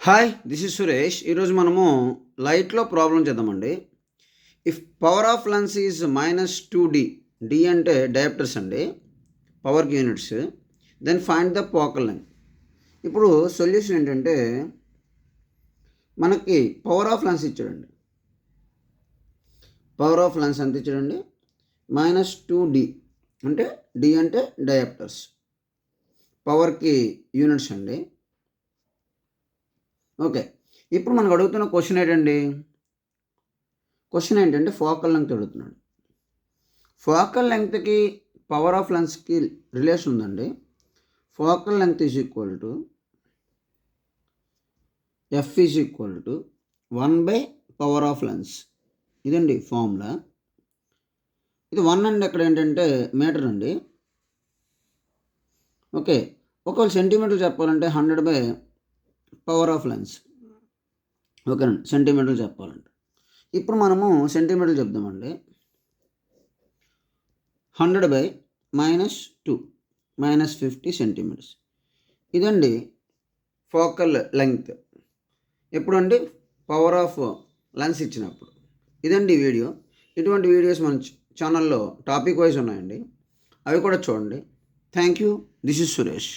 Hi, this is Suresh. ఈరోజు మనము లైట్లో ప్రాబ్లం చేద్దామండి. If power of lens is -2D, D అంటే డయాప్టర్స్ అండి, పవర్కి units. Then find the focal length. ఇప్పుడు సొల్యూషన్ ఏంటంటే, మనకి పవర్ ఆఫ్ లెన్స్ ఇచ్చాడండి. పవర్ ఆఫ్ లెన్స్ ఎంత ఇచ్చాడండి? -2D, అంటే డి అంటే డయాప్టర్స్, పవర్కి యూనిట్స్ అండి. ఓకే, ఇప్పుడు మనకు అడుగుతున్న క్వశ్చన్ ఏంటంటే ఫోకల్ లెంగ్త్ అడుగుతున్నాడు. ఫోకల్ లెంగ్త్కి పవర్ ఆఫ్ లెన్స్కి రిలేషన్ ఉందండి. Focal length is equal to f is equal to 1 power of lens. ఇదండి ఫార్ములా. ఇది 1 అండి, అక్కడ ఏంటంటే మీటర్ అండి. ఓకే, ఒకవేళ సెంటీమీటర్లు చెప్పాలంటే 100 పవర్ ఆఫ్ లెన్స్. ఓకేనండి, సెంటీమీటర్లు చెప్పాలంటే. ఇప్పుడు మనము సెంటీమీటర్లు చెప్దామండి. 100 -2 -50 సెంటీమీటర్స్. ఇదండి ఫోకల్ లెంగ్త్. ఎప్పుడండి? పవర్ ఆఫ్ లెన్స్ ఇచ్చినప్పుడు. ఇదండి వీడియో. ఇటువంటి వీడియోస్ మన ఛానల్లో టాపిక్ వైజ్ ఉన్నాయండి, అవి కూడా చూడండి. Thank you. This is Suresh.